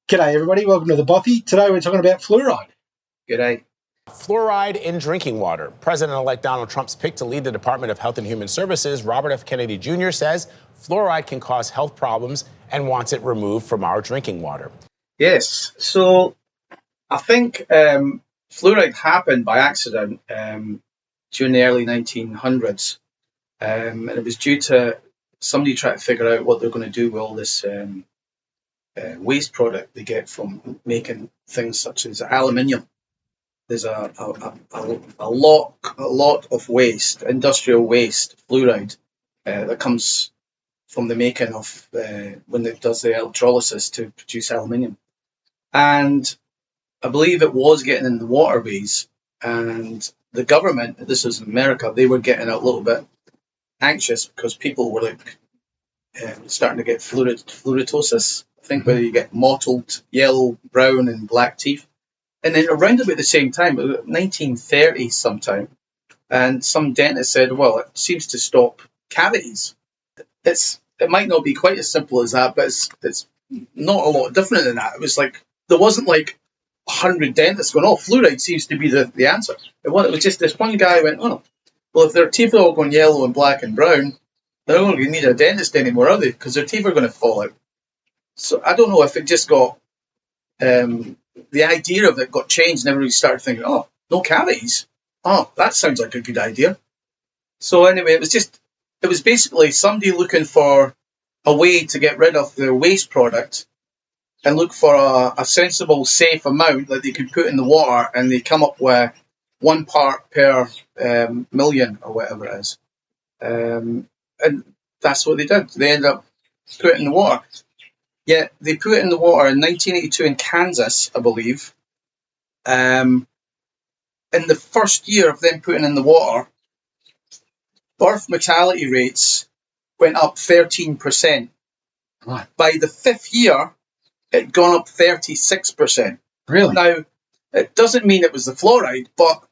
G'day everybody, welcome to the Bothy. Today we're talking about fluoride. G'day. Fluoride in drinking water. President-elect Donald Trump's pick to lead the Department of Health and Human Services, Robert F. Kennedy Jr., says fluoride can cause health problems and wants it removed from our drinking water. Yes, so I think fluoride happened by accident during the early 1900s. And it was due to somebody trying to figure out what they're going to do with all this waste product they get from making things such as aluminium. There's a lot of waste, industrial waste, fluoride, that comes from the making of when it does the electrolysis to produce aluminium. And I believe it was getting in the waterways, and the government, this is America, they were getting a little bit anxious because people were like starting to get fluoritosis. I think whether you get mottled yellow, brown, and black teeth. And then around about the same time, 1930 sometime, and some dentist said, well, it seems to stop cavities. It might not be quite as simple as that, but it's not a lot different than that. It was like, there wasn't like 100 dentists going, oh, fluoride seems to be the answer. It was just this one guy went, oh, well, if their teeth are all going yellow and black and brown, they're not going to need a dentist anymore, are they? Because their teeth are going to fall out. So I don't know if it just got, the idea of it got changed and everybody started thinking, oh, no cavities? Oh, that sounds like a good idea. So anyway, it was basically somebody looking for a way to get rid of their waste product and look for a sensible, safe amount that they could put in the water, and they come up with 1 part per million or whatever it is. And that's what they did. They ended up putting it in the water. Yeah, they put it in the water in 1982 in Kansas, I believe. In the first year of them putting in the water, birth mortality rates went up 13%. Right. By the 5th year, it had gone up 36%. Really? Now, it doesn't mean it was the fluoride, but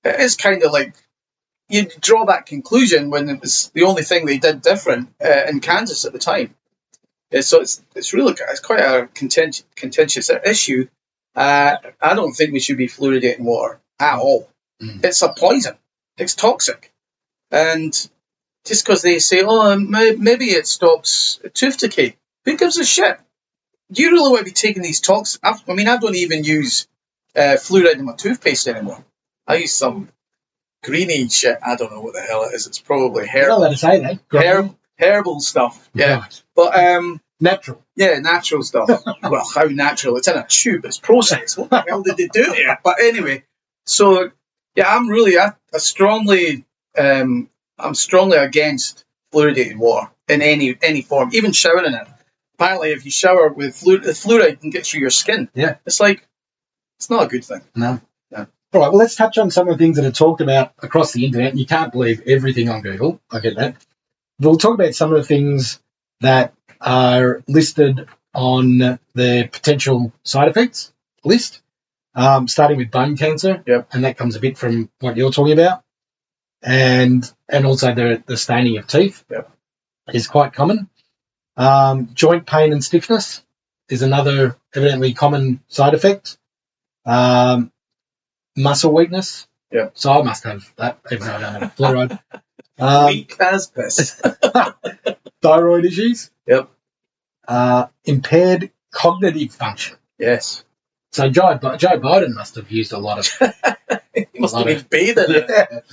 it is kind of like you draw that conclusion when it was the only thing they did different in Kansas at the time. So it's really quite a contentious issue. I don't think we should be fluoridating water at all. It's a poison. It's toxic. And just because they say, oh, maybe it stops tooth decay, who gives a shit? Do you really want to be taking these toxins? I don't even use fluoride in my toothpaste anymore. I use some greeny shit. I don't know what the hell it is. It's probably You're not allowed to say that. Herbal stuff. Yeah. Right. But Natural. yeah, natural stuff. Well, how natural? It's in a tube. It's processed. What the hell did they do here? But anyway, so yeah, I'm strongly against fluoridated water in any form, even showering in it. Apparently, if you shower with fluoride can get through your skin. Yeah. It's like, it's not a good thing. No. No. All right, well, let's touch on some of the things that are talked about across the internet. You can't believe everything on Google. I get that. We'll talk about some of the things that are listed on the potential side effects list, starting with bone cancer. Yep. And that comes a bit from what you're talking about. And also the staining of teeth. Yep. Is quite common. Joint pain and stiffness is another evidently common side effect. Muscle weakness. Yeah. So I must have that, even though I don't have fluoride. Weak as piss. Thyroid issues. Yep. Impaired cognitive function. Yes. So Joe Biden must have used a lot of. He must have been bathing it.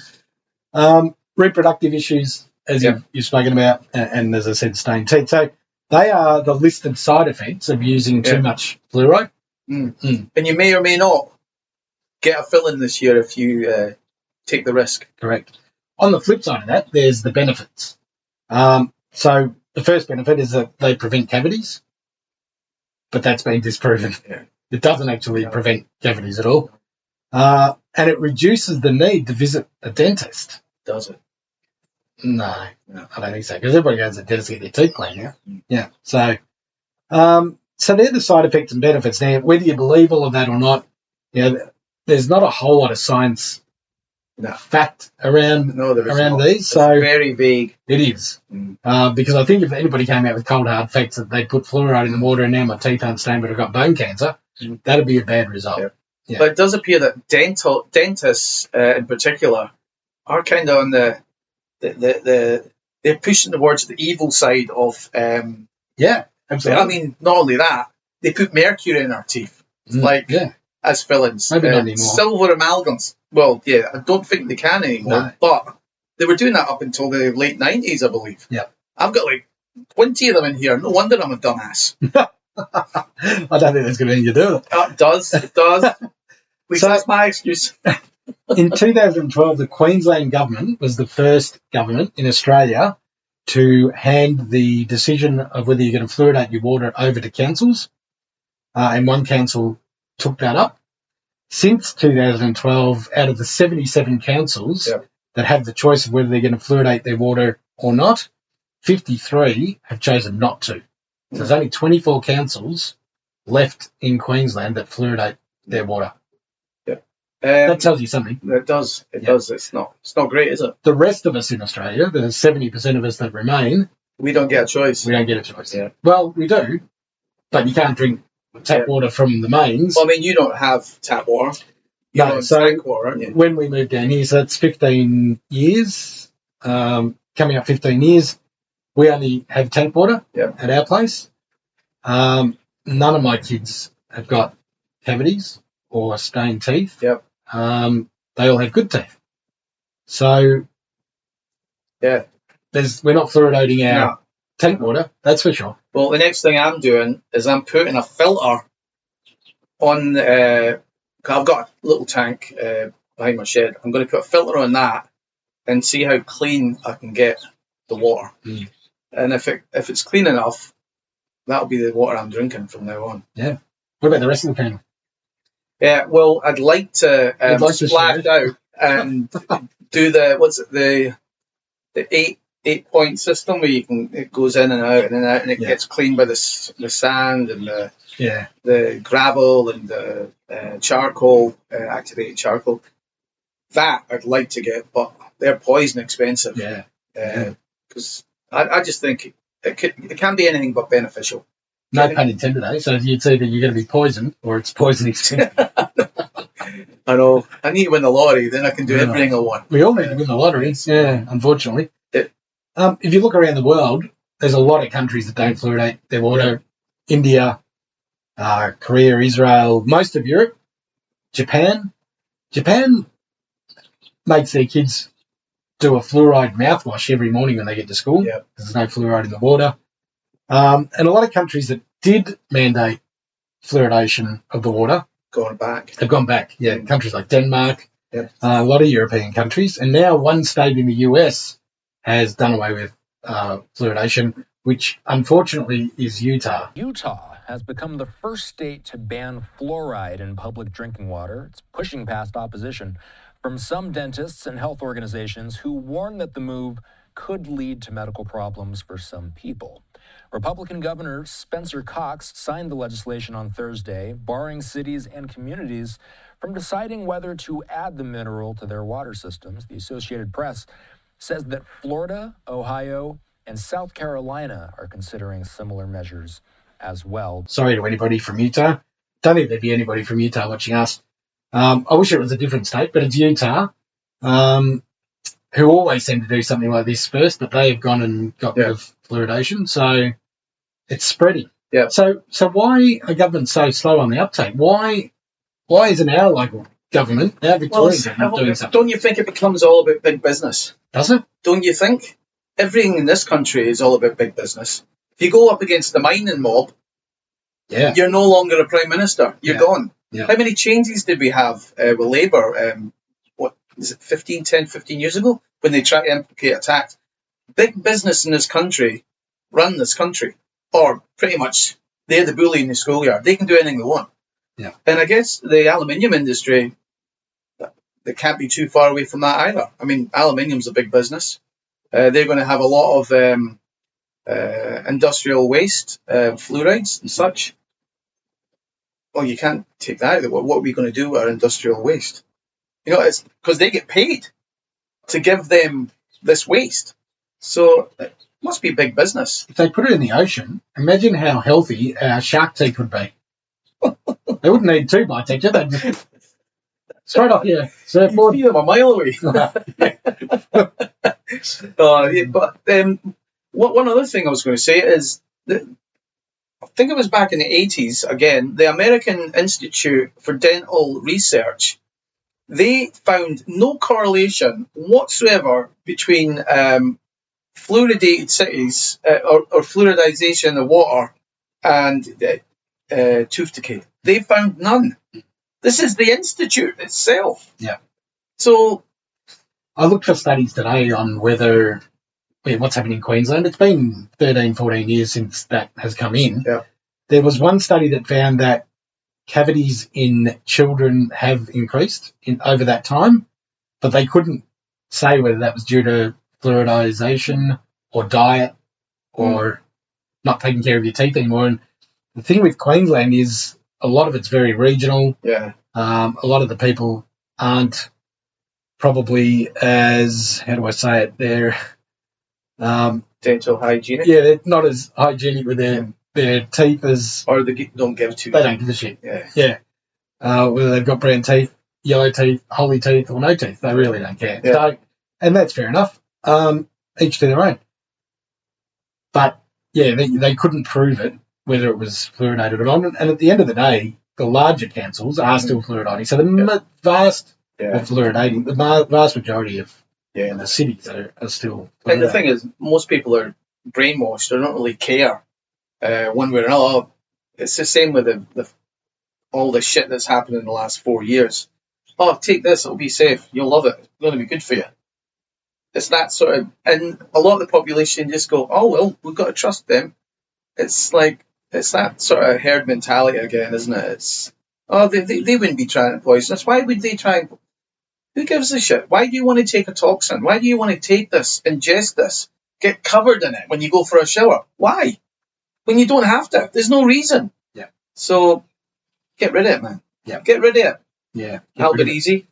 Yeah. Reproductive issues, as you've spoken about, and as I said, stained teeth. So they are the listed side effects of using too much fluoride. And you may or may not get a fill-in this year if you take the risk. Correct. On the flip side of that, there's the benefits. So the first benefit is that they prevent cavities, but that's been disproven. Yeah. It doesn't actually prevent cavities at all. And it reduces the need to visit a dentist. Does it? No, I don't think so, because everybody goes to the dentist to get their teeth cleaned now. Yeah. So they're the side effects and benefits. Now, whether you believe all of that or not, there's not a whole lot of science fact around these. So it's very vague. It is. Because I think if anybody came out with cold hard facts that they put fluoride in the water and now my teeth aren't stained but I've got bone cancer, that'd be a bad result. Yeah. Yeah. But it does appear that dentists in particular are kind of on they're pushing towards the evil side of yeah, absolutely. I mean, not only that, they put mercury in our teeth, as fillings. Maybe not anymore. Silver amalgams. Well, yeah, I don't think they can anymore. No. But they were doing that up until the late 90s, I believe. Yeah. I've got like 20 of them in here. No wonder I'm a dumbass. I don't think that's going to anything to do with it. It does. It does. So that's my excuse. In 2012, the Queensland government was the first government in Australia to hand the decision of whether you're going to fluoridate your water over to councils, and one council took that up. Since 2012, out of the 77 councils that have the choice of whether they're going to fluoridate their water or not, 53 have chosen not to. So there's only 24 councils left in Queensland that fluoridate their water. That tells you something. It does. It does. It's not great, is it? The rest of us in Australia, the 70% of us that remain, we don't get a choice. We don't get a choice. Yeah. Well, we do, but you can't drink tap water from the mains. Well, I mean, you don't have tap water. No, so tank water, aren't you? When we moved down here, so that's 15 years, coming up 15 years, we only have tank water at our place. None of my kids have got cavities or stained teeth. Yep. They all have good teeth. So, we're not fluoridating our tank water, that's for sure. Well, the next thing I'm doing is I'm putting a filter on. I've got a little tank behind my shed. I'm going to put a filter on that and see how clean I can get the water. And if it's clean enough, that'll be the water I'm drinking from now on. Yeah. What about the rest of the panel? Yeah, well, I'd like to splash out and do the 8-point system where it goes in and out and it gets cleaned by the sand and the gravel and the charcoal, activated charcoal. That I'd like to get, but they're poison expensive. Yeah. Because I just think it can be anything but beneficial. No pun intended, eh? So it's either you're going to be poisoned or it's poison expensive. I know. I need to win the lottery, then I can do everything I want. We all need to win the lottery, unfortunately. If you look around the world, there's a lot of countries that don't fluoridate their water. India, Korea, Israel, most of Europe, Japan. Japan makes their kids do a fluoride mouthwash every morning when they get to school because there's no fluoride in the water. And a lot of countries that did mandate fluoridation of the water have gone back. Yeah, countries like Denmark, a lot of European countries. And now one state in the US has done away with fluoridation, which unfortunately is Utah. Utah has become the first state to ban fluoride in public drinking water. It's pushing past opposition from some dentists and health organizations who warn that the move could lead to medical problems for some people. Republican Governor Spencer Cox signed the legislation on Thursday, barring cities and communities from deciding whether to add the mineral to their water systems. The Associated Press says that Florida, Ohio, and South Carolina are considering similar measures as well. Sorry to anybody from Utah. Don't think there'd be anybody from Utah watching us. I wish it was a different state, but it's Utah, who always seem to do something like this first, but they have gone and got rid of fluoridation, so it's spreading. Yeah. So why are governments so slow on the uptake? Why isn't our local government, our Victorian government, doing something? Don't you think it becomes all about big business? Does it? Don't you think? Everything in this country is all about big business. If you go up against the mining mob, you're no longer a prime minister. You're gone. Yeah. How many changes did we have with Labour? What is it, 15 years ago, when they tried to implicate a tax? Big business in this country run this country, or pretty much they're the bully in the schoolyard. They can do anything they want. Yeah. And I guess the aluminium industry, they can't be too far away from that either. I mean, aluminium's a big business. They're going to have a lot of industrial waste, fluorides and such. Well, you can't take that. What are we going to do with our industrial waste? You know, it's because they get paid. to give them this waste. So it must be big business. If they put it in the ocean, imagine how healthy our shark teeth would be. They wouldn't need 2 by texture. They'd just straight off your You surfboard. see them a mile away. But one other thing I was going to say is that I think it was back in the 80s, again, the American Institute for Dental Research, they found no correlation whatsoever between fluoridated cities or fluoridization of water and tooth decay. They found none. This is the Institute itself. Yeah. So I looked for studies today on what's happening in Queensland. It's been 13, 14 years since that has come in. Yeah. There was one study that found that cavities in children have increased over that time, but they couldn't say whether that was due to fluoridization or diet or not taking care of your teeth anymore. And the thing with Queensland is a lot of it's very regional. yeah, A lot of the people aren't probably as, how do I say it, they're dental hygienic. yeah, they're not as hygienic with their teeth as Or they don't give to they don't give a shit. Yeah. Yeah. Whether they've got brown teeth, yellow teeth, holy teeth, or no teeth, they really don't care. Yeah. So, and that's fair enough. Each to their own. But yeah, they couldn't prove it whether it was fluoridated or not. And at the end of the day, the larger councils are still fluoridating. So the vast fluoridating, the vast majority of the cities are still fluoridating. And the thing is, most people are brainwashed. They don't really care one way or another. It's the same with all the shit that's happened in the last 4 years. Oh, take this, it'll be safe. You'll love it. It's going to be good for you. It's that sort of, and a lot of the population just go, oh, well, we've got to trust them. It's like, it's that sort of herd mentality again, isn't it? It's, oh, they wouldn't be trying to poison us. Why would they try and, who gives a shit? Why do you want to take a toxin? Why do you want to take this, ingest this, get covered in it when you go for a shower? Why? When you don't have to. There's no reason. Yeah. So, get rid of it, man. Yeah. Get rid of it. Yeah. Help it easy.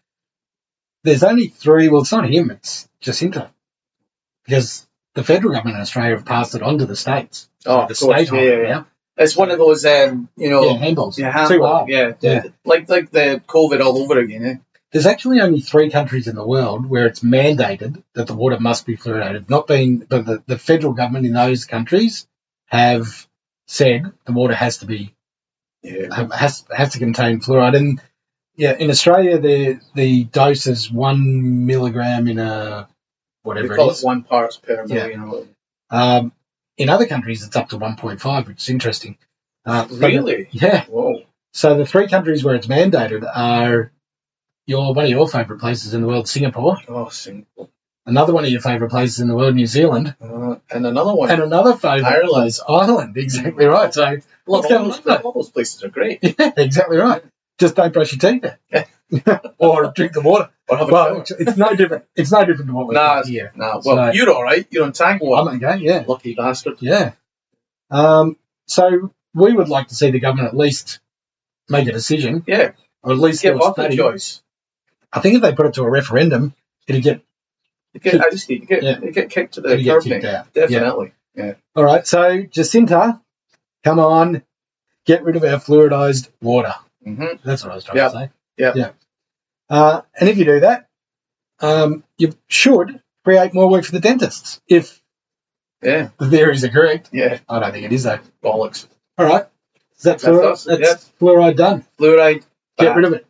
There's only 3, well, it's not him, it's Jacinta. Because the federal government in Australia have passed it on to the states. Oh, the state yeah. It's one of those, handballs. Yeah, handball. Yeah. Like the COVID all over again, eh? There's actually only 3 countries in the world where it's mandated that the water must be fluoridated. But the federal government in those countries have said the water has to be has to contain fluoride. And yeah, in Australia the dose is 1 milligram in a whatever They call it is. it 1 parts per million. In other countries it's up to 1.5, which is interesting. Really? Yeah. Whoa. So the 3 countries where it's mandated are one of your favourite places in the world, Singapore. Oh, Singapore. Another one of your favourite places in the world, New Zealand. And another one. And another favourite Ireland. place, Ireland. Exactly right. So what's going on there? All those places are great. Yeah, exactly right. Just don't brush your teeth there. Or drink the water. Or have a Well, shower. it's no different. It's no different to what we're doing here. Well, So- you're all right. You're on tank water. I'm okay, yeah. Lucky bastard. Yeah. So we would like to see the government at least make a decision. Yeah. Or at least Give do a up the study. choice. I think if they put it to a referendum, it'd get You get kicked to the It'd get curb, kicked mate. out. Definitely. Yeah. all right. So Jacinta, come on, get rid of our fluoridized water. Mm-hmm. That's what I was trying Yeah. to say. Yeah. And if you do that, you should create more work for the dentists. If Yeah. the theories are correct, Yeah. I don't think it is though. Bollocks. All right, That's us. that's fluoride done. Fluoride. Get rid of it.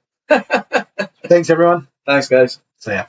Thanks, everyone. Thanks, guys. See ya.